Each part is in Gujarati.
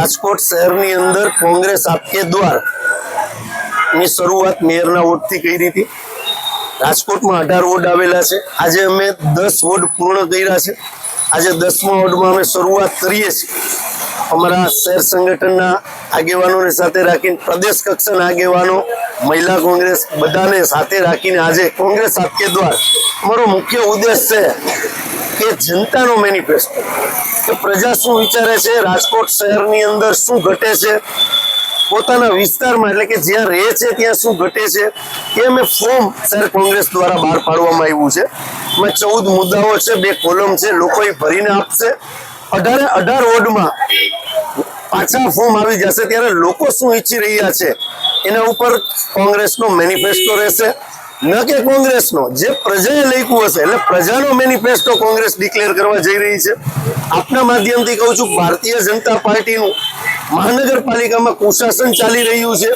રાજકોટ શહેરની અંદર કોંગ્રેસ આપકે દ્વાર ની શરૂઆત મેયરના વોર્ડથી કરી હતી। રાજકોટમાં 18 વોર્ડ આવેલા છે। આજે અમે 10 વોર્ડ પૂર્ણ કર્યા છે। આજે 10મા વોર્ડમાં અમે શરૂઆત કરીએ છીએ। અમારા શહેર સંગઠનના આગેવાનોને સાથે રાખીને પ્રદેશ કક્ષાના આગેવાનો, મહિલા કોંગ્રેસ બધાને સાથે રાખીને આજે કોંગ્રેસ આપકે દ્વાર અમારો મુખ્ય ઉદ્દેશ છે કે જનતાનો મેનિફેસ્ટો, કે પ્રજા શું વિચારે છે, રાજકોટ શહેરની અંદર શું ઘટે છે, પોતાના વિસ્તારમાં એટલે કે જ્યાં રહે છે ત્યાં શું ઘટે છે, એ અમે ફોર્મ શહેર કોંગ્રેસ દ્વારા બહાર પાડવામાં આવ્યું છે। એમાં 14 મુદ્દાઓ છે, 2 કોલમ છે, લોકો એ ભરીને આપશે। 18 વોર્ડમાં પાછા ફોર્મ આવી જશે ત્યારે લોકો શું ઈચ્છી રહ્યા છે એના ઉપર કોંગ્રેસનો મેનિફેસ્ટો રહેશે, ન કે કોંગ્રેસનો જે પ્રજાએ લખ્યું હશે। એટલે પ્રજાનો મેનિફેસ્ટો કોંગ્રેસ ડિક્લેર કરવા જઈ રહી છે। આપના માધ્યમથી કહું છું, ભારતીય જનતા પાર્ટીનું મહાનગરપાલિકામાં કુશાસન ચાલી રહ્યું છે।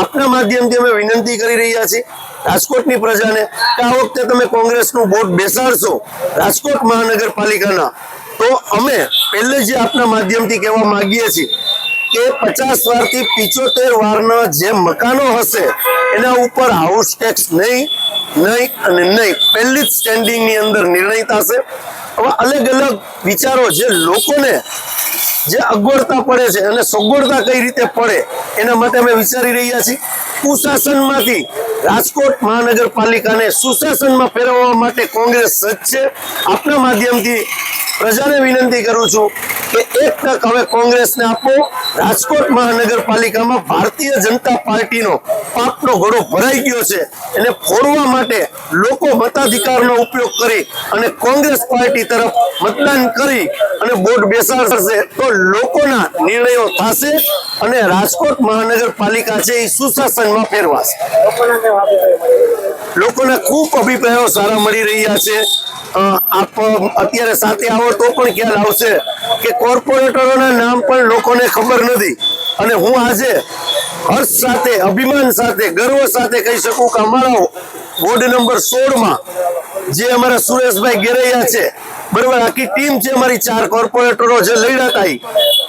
આપના માધ્યમથી અમે વિનંતી કરી રહ્યા છીએ રાજકોટની પ્રજાને કે આ વખતે તમે કોંગ્રેસનું બોર્ડ બેસાડશો રાજકોટ મહાનગરપાલિકાના, તો અમે પહેલે જે આપના માધ્યમથી કહેવા માંગીએ છીએ કે 50 વારથી 75 વારના જે મકાનો હશે એના ઉપર હાઉસ ટેક્સ નહીં અને નહીં, પહેલી જ સ્ટેન્ડિંગની અંદર નિર્ણય થશે। હવે અલગ અલગ વિચારો જે લોકોને જે અગવડતા પડે છે અને સગવડતા કઈ રીતે પડે એના માટે અમે વિચારી રહ્યા છીએ। કુશાસનમાંથી રાજકોટ મહાનગરપાલિકાને સુશાસનમાં ફેરવવા માટે કોંગ્રેસ સજ્જ છે। આપના માધ્યમથી પ્રજાને વિનંતી કરું છું કે 1 તક હવે કોંગ્રેસને આપો। રાજકોટ મહાનગરપાલિકામાં ભારતીય જનતા પાર્ટીનો પાપનો ઘડો ભરાઈ ગયો છે, એને ફોડવા માટે લોકો મતાધિકારનો ઉપયોગ કરી અને કોંગ્રેસ પાર્ટી તરફ મતદાન કરી અને બોર્ડ બેસાડશે તો લોકોના નિર્ણયો થશે અને રાજકોટ મહાનગરપાલિકા છે એ સુશાસનમાં ફેરવાશે। લોકોના ખૂબ અભિપ્રાયો સારા મળી રહ્યા છે। આપ અત્યારે સાથે આવો તો પણ ખ્યાલ આવશે કે કોર્પોરેટરોના નામ પણ લોકોને ખબર નથી, અને હું આજે હર્ષ સાથે, અભિમાન સાથે, ગર્વ સાથે કહી શકું કે અમારા વોર્ડ નંબર 16માં જે અમારા સુરેશભાઈ ગેરૈયા છે, બરાબર, આખી ટીમ છે અમારી, 4 કોર્પોરેટરો જે લડ્યા હતા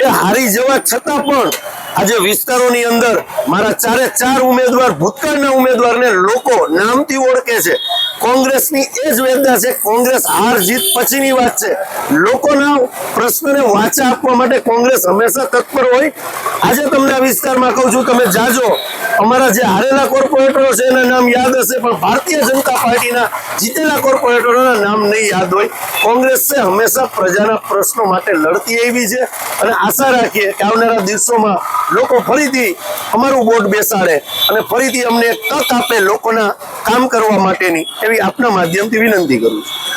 એ હારી જવા છતાં પણ આજે વિસ્તારોની અંદર મારા 4 ઉમેદવાર, ભૂતકાળના ઉમેદવારને લોકો નામથી ઓળખે છે। કોંગ્રેસની એ જ વેદના છે, કોંગ્રેસ હાર જીત પછીની વાત છે, લોકોના પ્રશ્નને વાચા આપવા માટે કોંગ્રેસ હંમેશા તત્પર હોય। આજે તમને આ વિસ્તારમાં કહું છું, તમે જાજો, અમારા જે હારેલા કોર્પોરેટરો છે એના નામ યાદ હશે પણ ભારતીય જનતા પાર્ટીના જીતેલા કોર્પોરેટરોના નામ નહીં યાદ હોય। કોંગ્રેસ છે હંમેશા પ્રજાના પ્રશ્નો માટે લડતી આવી છે અને આશા રાખીએ કે આવનારા દિવસોમાં લોકો ફરીથી અમારું બોર્ડ બેસાડે અને ફરીથી અમને એક તક આપે લોકોના કામ કરવા માટેની, એવી આપના માધ્યમથી વિનંતી કરું છું।